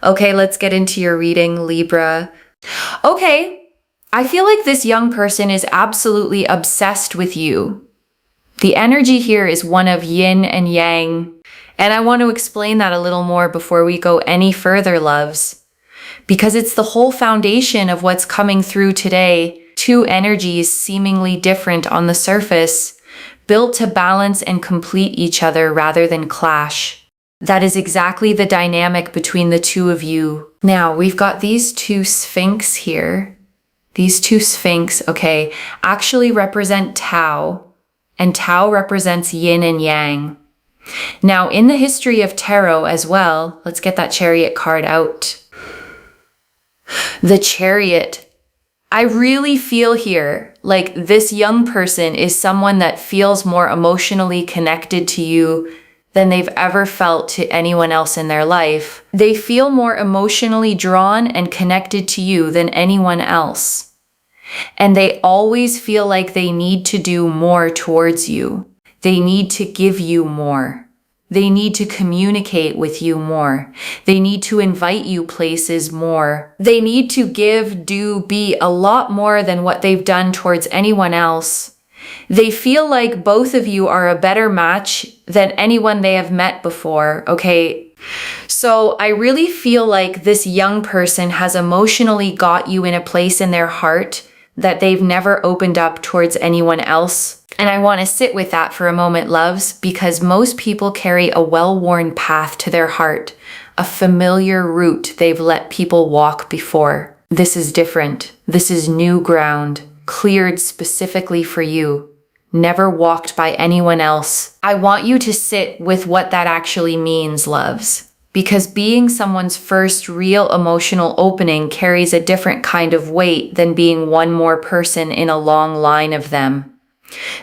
Okay, let's get into your reading, Libra. Okay, I feel like this young person is absolutely obsessed with you. The energy here is one of yin and yang, and I want to explain that a little more before we go any further, loves, because it's the whole foundation of what's coming through today. Two energies seemingly different on the surface, built to balance and complete each other rather than clash. That is exactly the dynamic between the two of you. Now, we've got these two sphinx here. These two sphinx, okay, actually represent Tao, and Tao represents yin and yang. Now, in the history of tarot as well, let's get that Chariot card out. The Chariot. I really feel here like this young person is someone that feels more emotionally connected to you than they've ever felt to anyone else in their life. They feel more emotionally drawn and connected to you than anyone else. And they always feel like they need to do more towards you. They need to give you more. They need to communicate with you more. They need to invite you places more. They need to give, do, be a lot more than what they've done towards anyone else. They feel like both of you are a better match than anyone they have met before, okay? So I really feel like this young person has emotionally got you in a place in their heart that they've never opened up towards anyone else. And I want to sit with that for a moment, loves, because most people carry a well-worn path to their heart, a familiar route they've let people walk before. This is different. This is new ground, cleared specifically for you, never walked by anyone else. I want you to sit with what that actually means, loves, because being someone's first real emotional opening carries a different kind of weight than being one more person in a long line of them.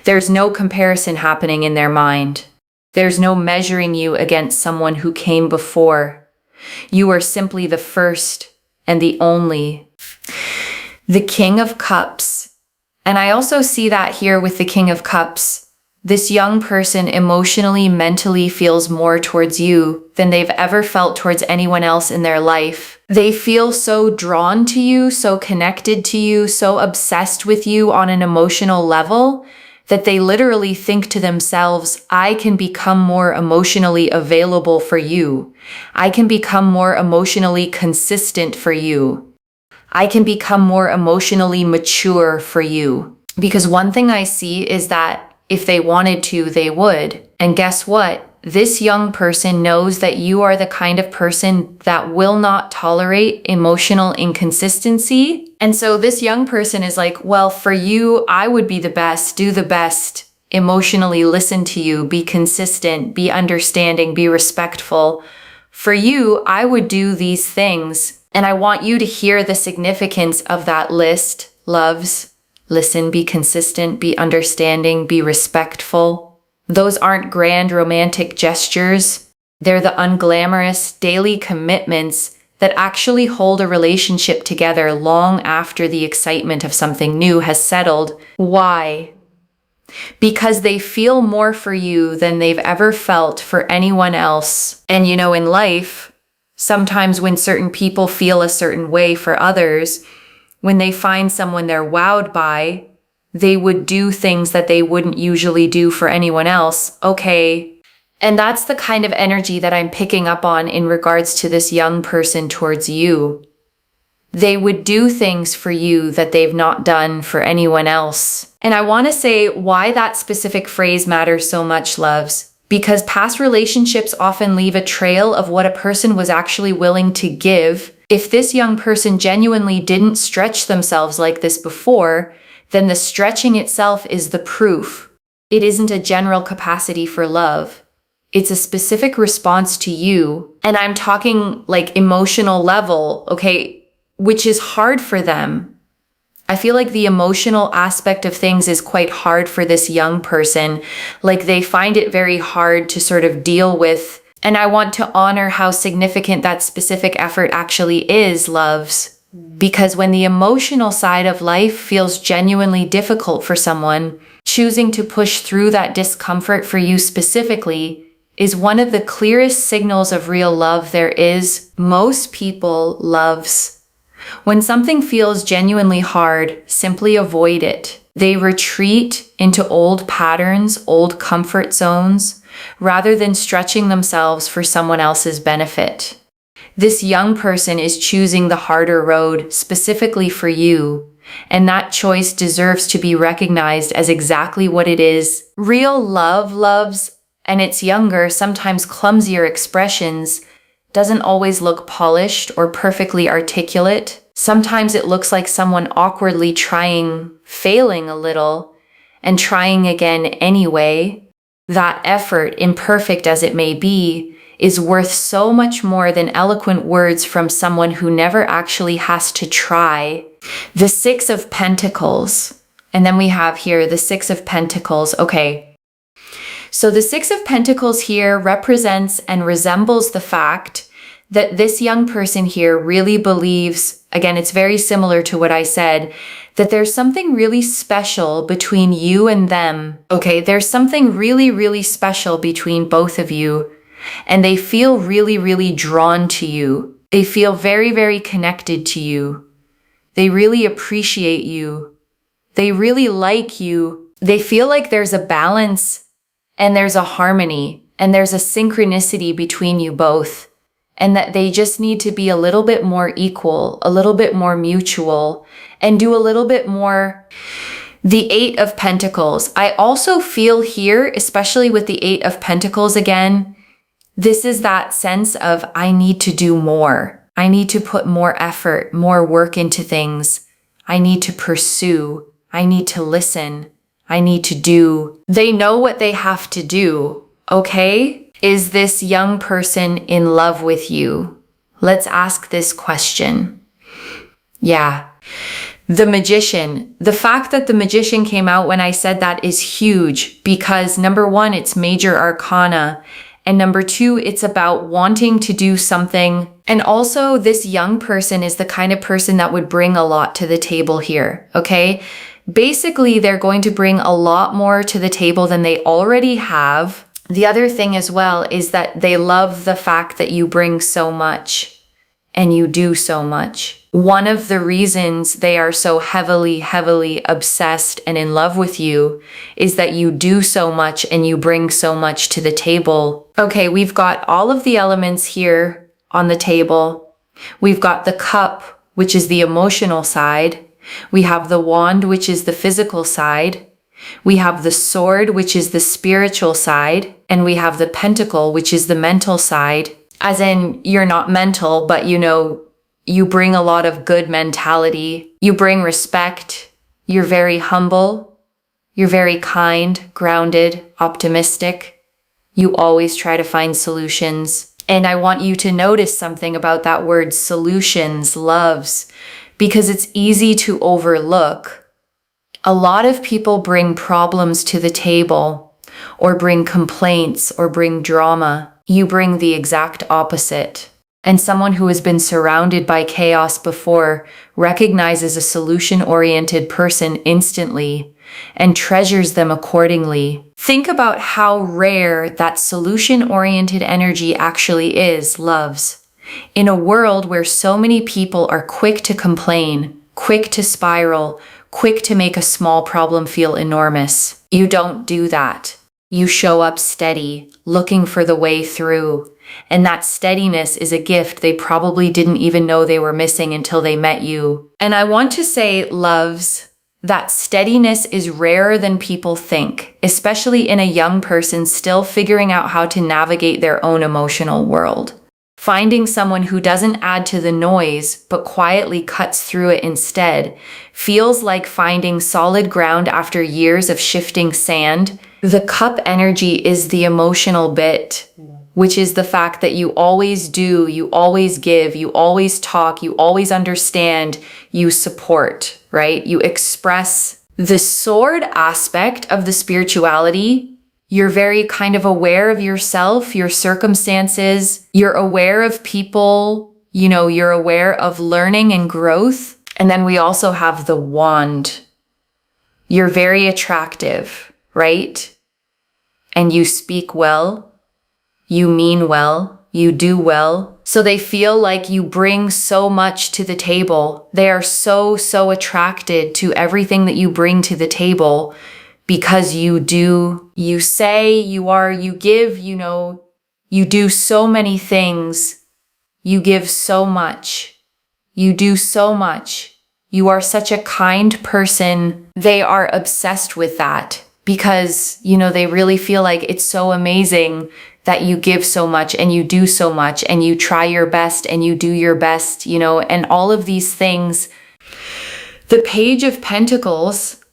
There's no comparison happening in their mind. There's no measuring you against someone who came before. You are simply the first and the only. The King of Cups. And I also see that here with the King of Cups. This young person emotionally, mentally feels more towards you than they've ever felt towards anyone else in their life. They feel so drawn to you, so connected to you, so obsessed with you on an emotional level that they literally think to themselves, I can become more emotionally available for you. I can become more emotionally consistent for you. I can become more emotionally mature for you. Because one thing I see is that if they wanted to, they would. And guess what? This young person knows that you are the kind of person that will not tolerate emotional inconsistency. And so this young person is like, well, for you, I would be the best, do the best, emotionally listen to you, be consistent, be understanding, be respectful. For you, I would do these things. And I want you to hear the significance of that list, loves. Listen, be consistent, be understanding, be respectful. Those aren't grand romantic gestures. They're the unglamorous daily commitments that actually hold a relationship together long after the excitement of something new has settled. Why? Because they feel more for you than they've ever felt for anyone else. And you know, in life, sometimes when certain people feel a certain way for others, when they find someone they're wowed by, they would do things that they wouldn't usually do for anyone else. Okay. And that's the kind of energy that I'm picking up on in regards to this young person towards you. They would do things for you that they've not done for anyone else. And I want to say why that specific phrase matters so much, loves. Because past relationships often leave a trail of what a person was actually willing to give. If this young person genuinely didn't stretch themselves like this before, then the stretching itself is the proof. It isn't a general capacity for love. It's a specific response to you. And I'm talking like emotional level, okay, which is hard for them. I feel like the emotional aspect of things is quite hard for this young person. Like they find it very hard to sort of deal with. And I want to honor how significant that specific effort actually is, loves. Because when the emotional side of life feels genuinely difficult for someone, choosing to push through that discomfort for you specifically is one of the clearest signals of real love there is. Most people loves. When something feels genuinely hard, simply avoid it. They retreat into old patterns, old comfort zones, rather than stretching themselves for someone else's benefit. This young person is choosing the harder road specifically for you, and that choice deserves to be recognized as exactly what it is. Real love loves, and its younger, sometimes clumsier expressions doesn't always look polished or perfectly articulate. Sometimes it looks like someone awkwardly trying, failing a little, and trying again anyway. That effort, imperfect as it may be, is worth so much more than eloquent words from someone who never actually has to try. The Six of Pentacles. And then we have here the Six of Pentacles. Okay. So the Six of Pentacles here represents and resembles the fact that this young person here really believes, again, it's very similar to what I said, that there's something really special between you and them. Okay, there's something really, really special between both of you. And they feel really, really drawn to you. They feel very, very connected to you. They really appreciate you. They really like you. They feel like there's a balance and there's a harmony and there's a synchronicity between you both, and that they just need to be a little bit more equal, a little bit more mutual, and do a little bit more. The Eight of Pentacles. I also feel here, especially with the Eight of Pentacles again, this is that sense of I need to do more. I need to put more effort, more work into things. I need to pursue. I need to listen. I need to do. They know what they have to do, okay? Is this young person in love with you? Let's ask this question. Yeah. The Magician. The fact that the Magician came out when I said that is huge because number one, it's major arcana. And number two, it's about wanting to do something. And also this young person is the kind of person that would bring a lot to the table here, okay? Basically, they're going to bring a lot more to the table than they already have. The other thing as well is that they love the fact that you bring so much and you do so much. One of the reasons they are so heavily, heavily obsessed and in love with you is that you do so much and you bring so much to the table. Okay, we've got all of the elements here on the table. We've got the cup, which is the emotional side. We have the wand, which is the physical side. We have the sword, which is the spiritual side. And we have the pentacle, which is the mental side. As in, you're not mental, but you bring a lot of good mentality. You bring respect. You're very humble. You're very kind, grounded, optimistic. You always try to find solutions. And I want you to notice something about that word solutions, loves, because it's easy to overlook. A lot of people bring problems to the table, or bring complaints, or bring drama. You bring the exact opposite. And someone who has been surrounded by chaos before recognizes a solution-oriented person instantly and treasures them accordingly. Think about how rare that solution-oriented energy actually is, loves. In a world where so many people are quick to complain, quick to spiral, quick to make a small problem feel enormous, you don't do that. You show up steady, looking for the way through. And that steadiness is a gift they probably didn't even know they were missing until they met you. And I want to say, loves, that steadiness is rarer than people think, especially in a young person still figuring out how to navigate their own emotional world. Finding someone who doesn't add to the noise, but quietly cuts through it instead, feels like finding solid ground after years of shifting sand. The cup energy is the emotional bit, which is the fact that you always do, you always give, you always talk, you always understand, you support, right? You express. The sword aspect of the spirituality. You're very kind of aware of yourself, your circumstances. You're aware of people, you're aware of learning and growth. And then we also have the wand. You're very attractive, right? And you speak well. you mean well, you do well. So they feel like you bring so much to the table. They are so attracted to everything that you bring to the table because you do, you say, you are, you give, you do so many things. You give so much. You do so much. You are such a kind person. They are obsessed with that because, they really feel like it's so amazing that you give so much and you do so much and you try your best and you do your best, and all of these things. The Page of Pentacles,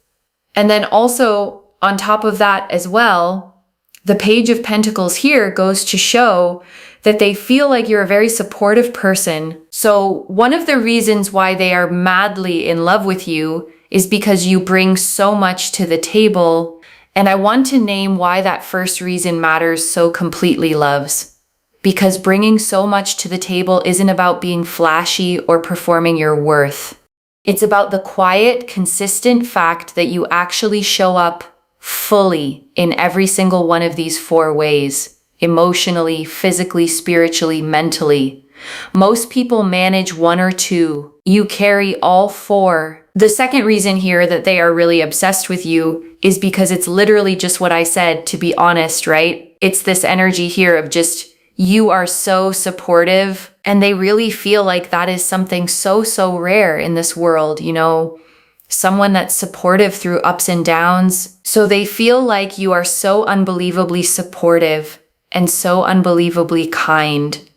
and then also on top of that as well, the Page of Pentacles here goes to show that they feel like you're a very supportive person. So one of the reasons why they are madly in love with you is because you bring so much to the table. And I want to name why that first reason matters so completely, loves. Because bringing so much to the table isn't about being flashy or performing your worth. It's about the quiet, consistent fact that you actually show up fully in every single one of these 4 ways. Emotionally, physically, spiritually, mentally. Most people manage 1 or 2. You carry all 4. The second reason here that they are really obsessed with you is because it's literally just what I said, to be honest, right? It's this energy here of just, you are so supportive, and they really feel like that is something so rare in this world, someone that's supportive through ups and downs. So they feel like you are so unbelievably supportive and so unbelievably kind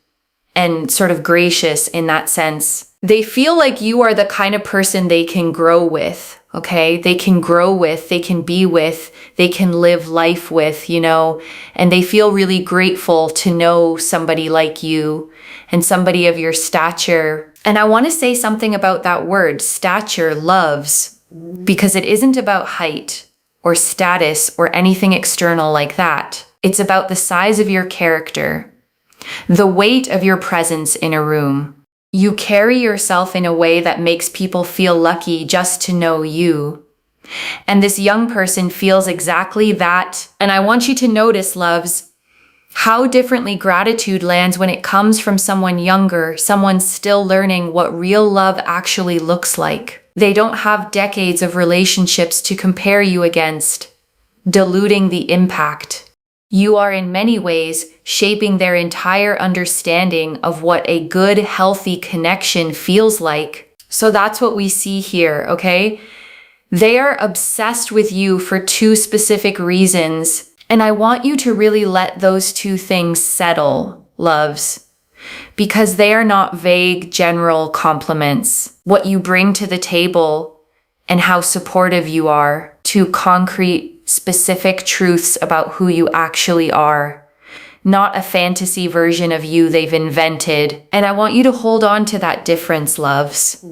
and sort of gracious in that sense. They feel like you are the kind of person they can grow with, okay? They can grow with, they can be with, they can live life with, and they feel really grateful to know somebody like you and somebody of your stature. And I want to say something about that word, stature, loves, because it isn't about height or status or anything external like that. It's about the size of your character, the weight of your presence in a room. You carry yourself in a way that makes people feel lucky just to know you. And this young person feels exactly that. And I want you to notice, loves, how differently gratitude lands when it comes from someone younger, someone still learning what real love actually looks like. They don't have decades of relationships to compare you against, diluting the impact. You are in many ways shaping their entire understanding of what a good, healthy connection feels like. So that's what we see here, okay? They are obsessed with you for 2 specific reasons. And I want you to really let those 2 things settle, loves, because they are not vague, general compliments. What you bring to the table and how supportive you are, 2 concrete, specific truths about who you actually are, not a fantasy version of you they've invented. And I want you to hold on to that difference, loves,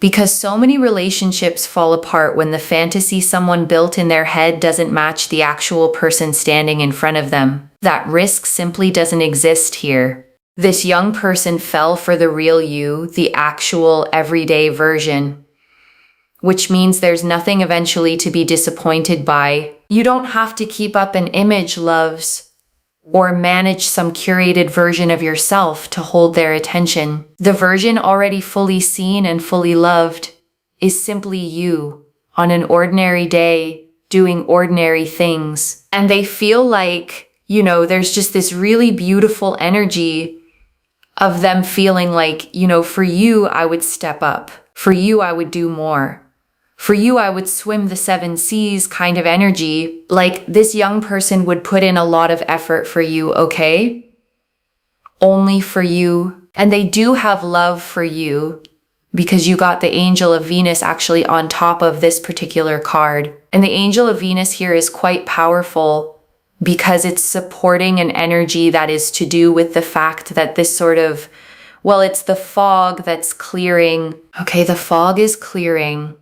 because so many relationships fall apart when the fantasy someone built in their head doesn't match the actual person standing in front of them. That risk simply doesn't exist here. This young person fell for the real you, the actual everyday version, which means there's nothing eventually to be disappointed by. You don't have to keep up an image, loves, or manage some curated version of yourself to hold their attention. The version already fully seen and fully loved is simply you on an ordinary day doing ordinary things. And they feel like, there's just this really beautiful energy of them feeling like, for you, I would step up. For you, I would do more. For you, I would swim the 7 seas kind of energy. Like this young person would put in a lot of effort for you, okay? Only for you. And they do have love for you because you got the Angel of Venus actually on top of this particular card. And the Angel of Venus here is quite powerful because it's supporting an energy that is to do with the fact that this sort of, it's the fog that's clearing. Okay, the fog is clearing.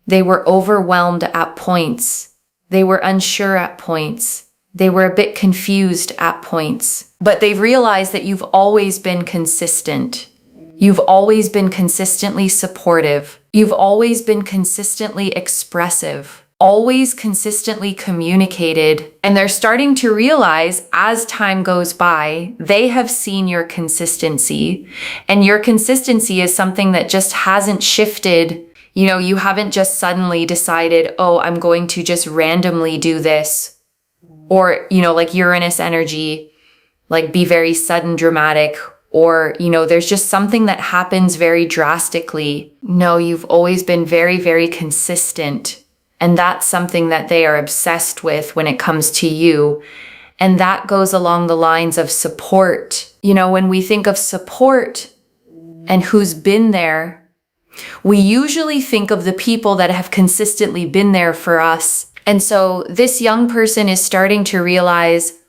They were overwhelmed at points. They were unsure at points. They were a bit confused at points. But they've realized that you've always been consistent. You've always been consistently supportive. You've always been consistently expressive. always consistently communicated, and they're starting to realize as time goes by, they have seen your consistency, and your consistency is something that just hasn't shifted. You know, you haven't just suddenly decided, oh, I'm going to just randomly do this, or, you know, like Uranus energy, like be very sudden, dramatic, or, you know, there's just something that happens very drastically. No, you've always been very, very consistent. And that's something that they are obsessed with when it comes to you. And that goes along the lines of support. You know, when we think of support and who's been there, we usually think of the people that have consistently been there for us. And so this young person is starting to realize,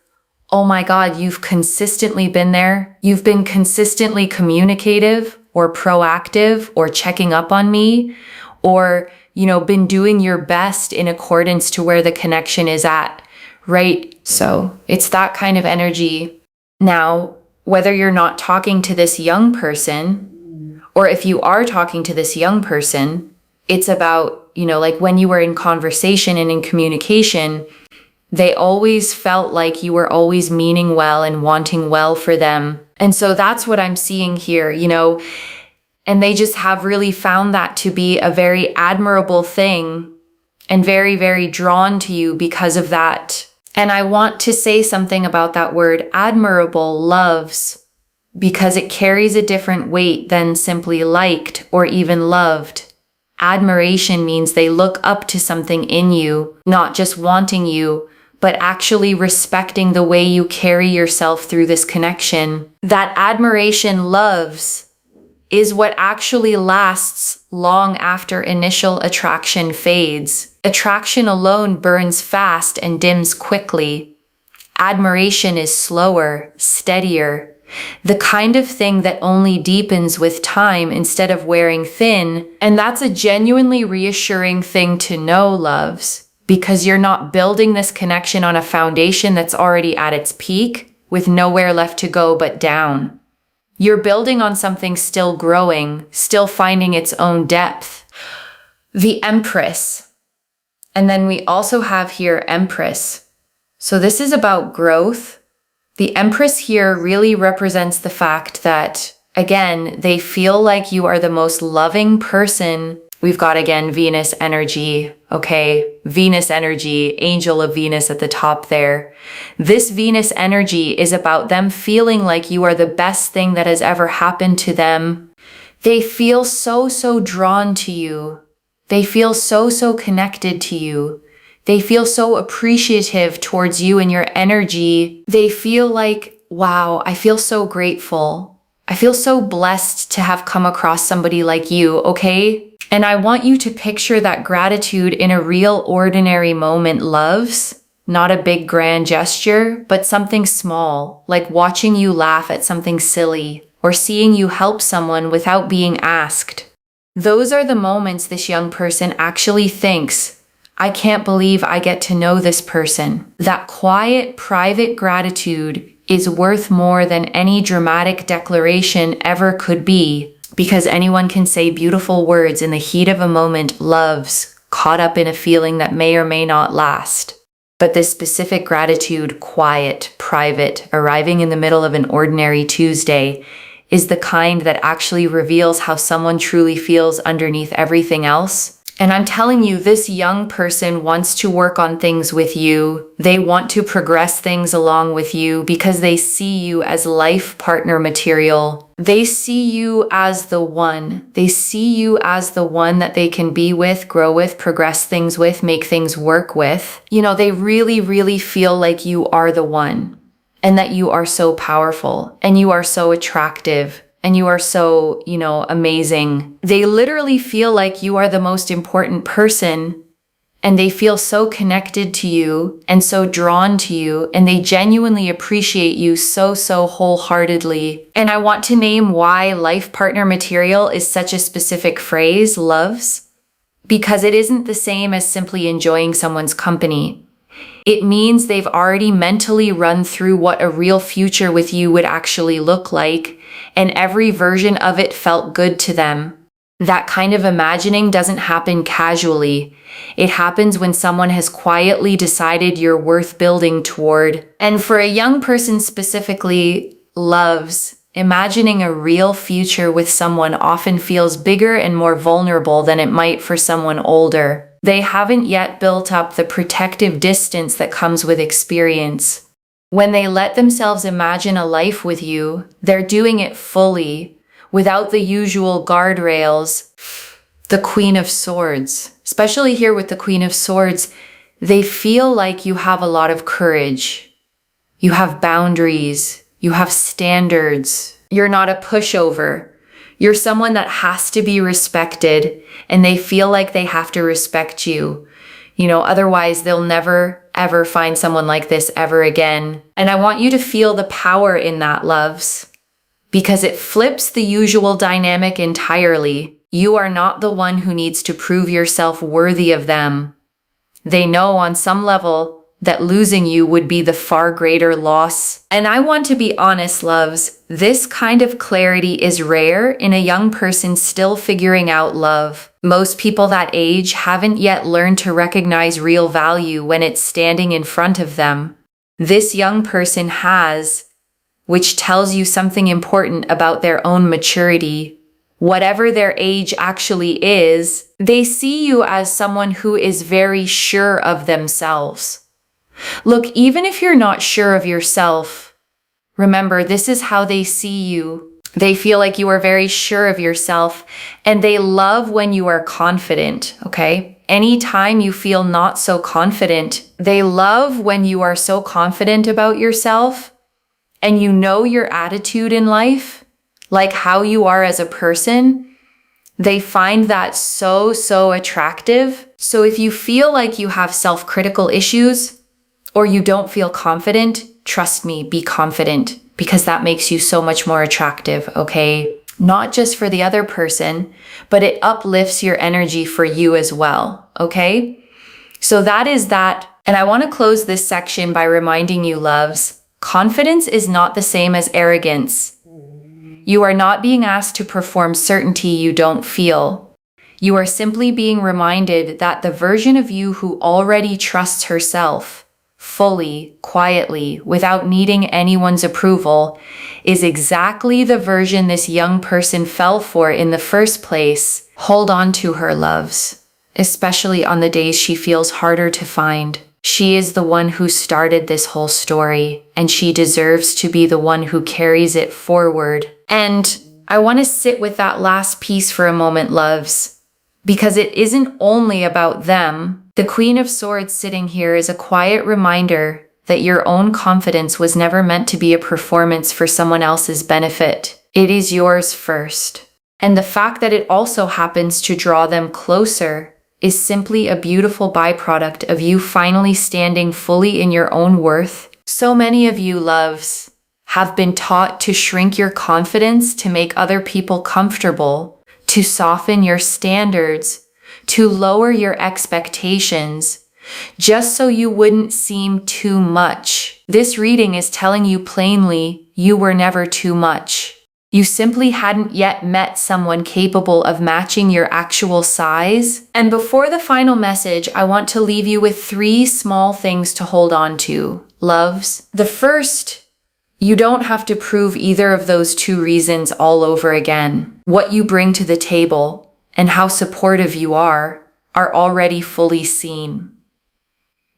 oh my God, you've consistently been there. You've been consistently communicative or proactive or checking up on me, or you know, been doing your best in accordance to where the connection is at, right? So it's that kind of energy. Now, whether you're not talking to this young person, or if you are talking to this young person, it's about, you know, like when you were in conversation and in communication, they always felt like you were always meaning well and wanting well for them. And so that's what I'm seeing here, you know. And they just have really found that to be a very admirable thing and very, very drawn to you because of that. And I want to say something about that word admirable, loves, because it carries a different weight than simply liked or even loved. Admiration means they look up to something in you, not just wanting you, but actually respecting the way you carry yourself through this connection. That admiration, loves, is what actually lasts long after initial attraction fades. Attraction alone burns fast and dims quickly. Admiration is slower, steadier, the kind of thing that only deepens with time instead of wearing thin. And that's a genuinely reassuring thing to know, loves, because you're not building this connection on a foundation that's already at its peak with nowhere left to go but down. You're building on something still growing, still finding its own depth. The Empress. And then we also have here Empress. So this is about growth. The Empress here really represents the fact that, again, they feel like you are the most loving person. We've got, again, Venus energy, okay? Venus energy, angel of Venus at the top there. This Venus energy is about them feeling like you are the best thing that has ever happened to them. They feel so, so drawn to you. They feel so, so connected to you. They feel so appreciative towards you and your energy. They feel like, wow, I feel so grateful. I feel so blessed to have come across somebody like you, okay? And I want you to picture that gratitude in a real ordinary moment, loves. Not a big grand gesture, but something small, like watching you laugh at something silly or seeing you help someone without being asked. Those are the moments this young person actually thinks, I can't believe I get to know this person. That quiet, private gratitude is worth more than any dramatic declaration ever could be. Because anyone can say beautiful words in the heat of a moment, loves, caught up in a feeling that may or may not last. But this specific gratitude, quiet, private, arriving in the middle of an ordinary Tuesday, is the kind that actually reveals how someone truly feels underneath everything else. And I'm telling you, this young person wants to work on things with you. They want to progress things along with you because they see you as life partner material. They see you as the one. They see you as the one that they can be with, grow with, progress things with, make things work with. You know, they really, really feel like you are the one and that you are so powerful and you are so attractive. And you are so, you know, amazing. They literally feel like you are the most important person, and they feel so connected to you and so drawn to you, and they genuinely appreciate you so, so wholeheartedly. And I want to name why life partner material is such a specific phrase, loves, because it isn't the same as simply enjoying someone's company. It means they've already mentally run through what a real future with you would actually look like, and every version of it felt good to them. That kind of imagining doesn't happen casually. It happens when someone has quietly decided you're worth building toward. And for a young person specifically, loves, imagining a real future with someone often feels bigger and more vulnerable than it might for someone older. They haven't yet built up the protective distance that comes with experience. When they let themselves imagine a life with you, they're doing it fully, without the usual guardrails. The Queen of Swords, especially here with the Queen of Swords, they feel like you have a lot of courage. You have boundaries. You have standards. You're not a pushover. You're someone that has to be respected, and they feel like they have to respect you. Otherwise they'll never, ever find someone like this ever again. And I want you to feel the power in that, loves, because it flips the usual dynamic entirely. You are not the one who needs to prove yourself worthy of them. They know on some level that losing you would be the far greater loss. And I want to be honest, loves, this kind of clarity is rare in a young person still figuring out love. Most people that age haven't yet learned to recognize real value when it's standing in front of them. This young person has, which tells you something important about their own maturity. Whatever their age actually is, they see you as someone who is very sure of themselves. Look, even if you're not sure of yourself, remember, this is how they see you. They feel like you are very sure of yourself, and they love when you are confident, okay? Anytime you feel not so confident, they love when you are so confident about yourself and you know your attitude in life, like how you are as a person. They find that so attractive. So if you feel like you have self-critical issues, or you don't feel confident, trust me, be confident, because that makes you so much more attractive, okay? Not just for the other person, but it uplifts your energy for you as well, okay? So that is that. And I want to close this section by reminding you, loves, confidence is not the same as arrogance. You are not being asked to perform certainty you don't feel. You are simply being reminded that the version of you who already trusts herself, fully, quietly, without needing anyone's approval, is exactly the version this young person fell for in the first place. Hold on to her, loves, especially on the days she feels harder to find. She is the one who started this whole story, and she deserves to be the one who carries it forward. And I want to sit with that last piece for a moment, loves, because it isn't only about them. The Queen of Swords sitting here is a quiet reminder that your own confidence was never meant to be a performance for someone else's benefit. It is yours first. And the fact that it also happens to draw them closer is simply a beautiful byproduct of you finally standing fully in your own worth. So many of you, loves, have been taught to shrink your confidence to make other people comfortable, to soften your standards, to lower your expectations, just so you wouldn't seem too much. This reading is telling you plainly, you were never too much. You simply hadn't yet met someone capable of matching your actual size. And before the final message, I want to leave you with 3 small things to hold on to, loves. The first, you don't have to prove either of those 2 reasons all over again. What you bring to the table and how supportive you are already fully seen.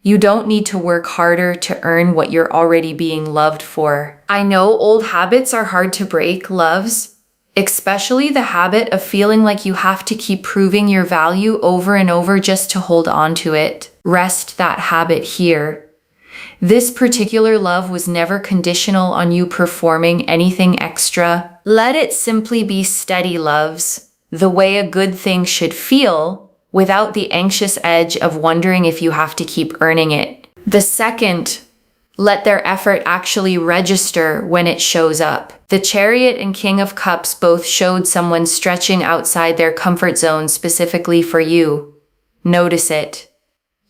You don't need to work harder to earn what you're already being loved for. I know old habits are hard to break, loves, especially the habit of feeling like you have to keep proving your value over and over just to hold on to it. Rest that habit here. This particular love was never conditional on you performing anything extra. Let it simply be steady, loves, the way a good thing should feel, without the anxious edge of wondering if you have to keep earning it. The second, let their effort actually register when it shows up. The Chariot and King of Cups both showed someone stretching outside their comfort zone specifically for you. Notice it.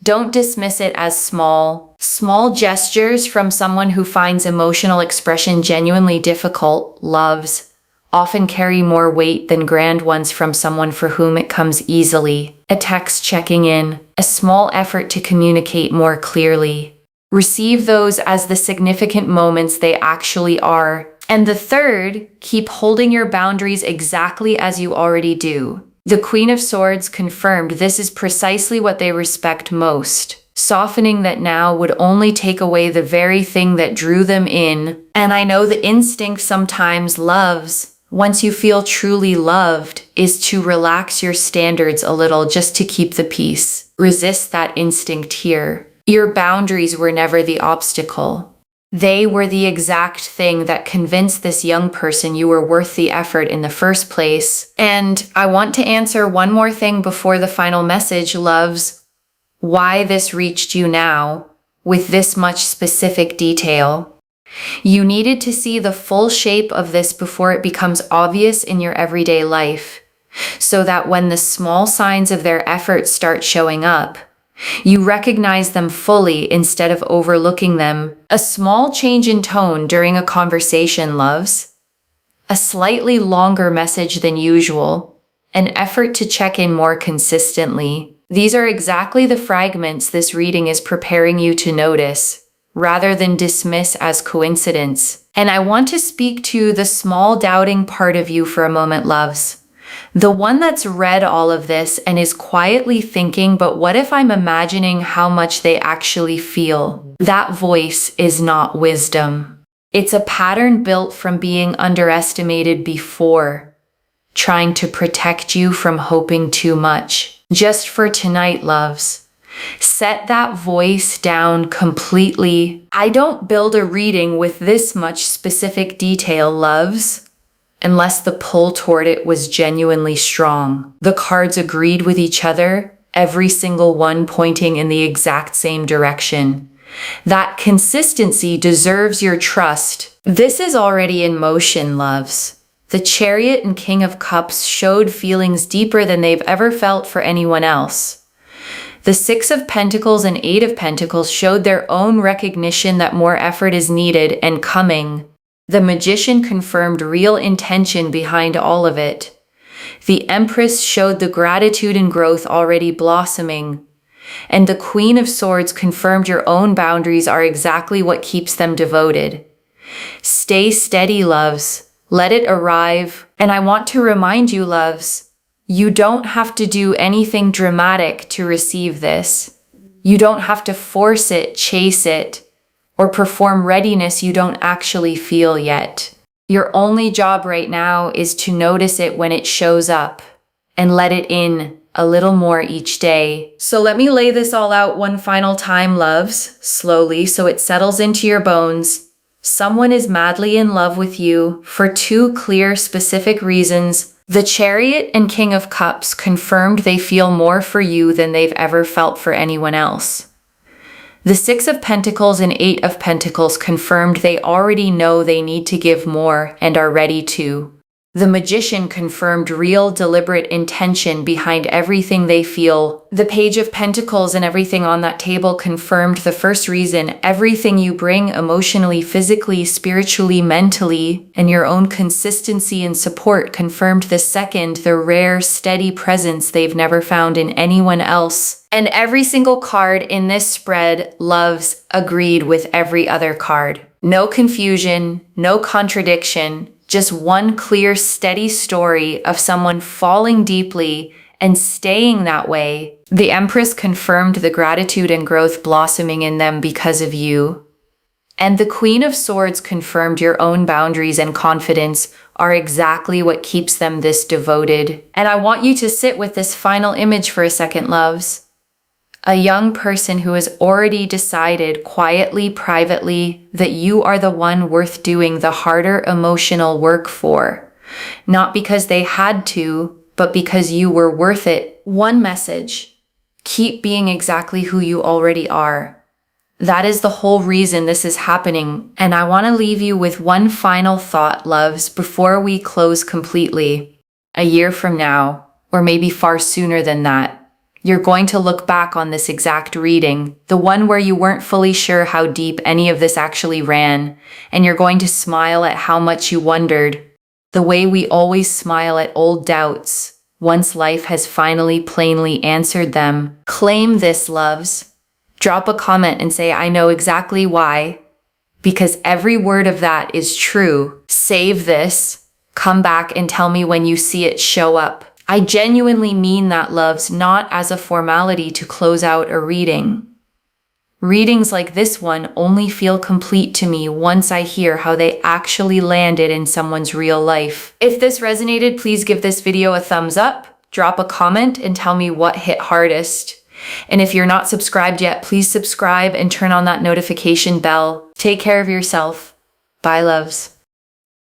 Don't dismiss it as small. Small gestures from someone who finds emotional expression genuinely difficult, loves, often carry more weight than grand ones from someone for whom it comes easily. A text checking in, a small effort to communicate more clearly. Receive those as the significant moments they actually are. And the third, keep holding your boundaries exactly as you already do. The Queen of Swords confirmed this is precisely what they respect most. Softening that now would only take away the very thing that drew them in. And I know the instinct sometimes loves, once you feel truly loved, is to relax your standards a little just to keep the peace. Resist that instinct here. Your boundaries were never the obstacle. They were the exact thing that convinced this young person you were worth the effort in the first place. And I want to answer one more thing before the final message, loves. Why this reached you now, with this much specific detail. You needed to see the full shape of this before it becomes obvious in your everyday life, so that when the small signs of their effort start showing up, you recognize them fully instead of overlooking them. A small change in tone during a conversation, loves. A slightly longer message than usual. An effort to check in more consistently. These are exactly the fragments this reading is preparing you to notice, rather than dismiss as coincidence. And I want to speak to the small doubting part of you for a moment, loves. The one that's read all of this and is quietly thinking, but what if I'm imagining how much they actually feel? That voice is not wisdom. It's a pattern built from being underestimated before, trying to protect you from hoping too much. Just for tonight, loves. Set that voice down completely. I don't build a reading with this much specific detail, loves, unless the pull toward it was genuinely strong. The cards agreed with each other, every single one pointing in the exact same direction. That consistency deserves your trust. This is already in motion, loves. The Chariot and King of Cups showed feelings deeper than they've ever felt for anyone else. The Six of Pentacles and Eight of Pentacles showed their own recognition that more effort is needed and coming. The Magician confirmed real intention behind all of it. The Empress showed the gratitude and growth already blossoming. And the Queen of Swords confirmed your own boundaries are exactly what keeps them devoted. Stay steady, loves. Let it arrive. And I want to remind you, loves, you don't have to do anything dramatic to receive this. You don't have to force it, chase it, or perform readiness you don't actually feel yet. Your only job right now is to notice it when it shows up and let it in a little more each day. So let me lay this all out one final time, loves, slowly so it settles into your bones. Someone is madly in love with you for two clear, specific reasons. The Chariot and King of Cups confirmed they feel more for you than they've ever felt for anyone else. The Six of Pentacles and Eight of Pentacles confirmed they already know they need to give more and are ready to. The Magician confirmed real, deliberate intention behind everything they feel. The Page of Pentacles and everything on that table confirmed the first reason, everything you bring emotionally, physically, spiritually, mentally, and your own consistency and support confirmed the second, the rare, steady presence they've never found in anyone else. And every single card in this spread, loves, agreed with every other card. No confusion, no contradiction. Just one clear, steady story of someone falling deeply and staying that way. The Empress confirmed the gratitude and growth blossoming in them because of you. And the Queen of Swords confirmed your own boundaries and confidence are exactly what keeps them this devoted. And I want you to sit with this final image for a second, loves. A young person who has already decided quietly, privately, that you are the one worth doing the harder emotional work for. Not because they had to, but because you were worth it. One message: keep being exactly who you already are. That is the whole reason this is happening. And I want to leave you with one final thought, loves, before we close completely. A year from now, or maybe far sooner than that, you're going to look back on this exact reading, the one where you weren't fully sure how deep any of this actually ran, and you're going to smile at how much you wondered. The way we always smile at old doubts, once life has finally plainly answered them. Claim this, loves. Drop a comment and say, I know exactly why. Because every word of that is true. Save this. Come back and tell me when you see it show up. I genuinely mean that, loves, not as a formality to close out a reading. Readings like this one only feel complete to me once I hear how they actually landed in someone's real life. If this resonated, please give this video a thumbs up, drop a comment, and tell me what hit hardest. And if you're not subscribed yet, please subscribe and turn on that notification bell. Take care of yourself. Bye, loves.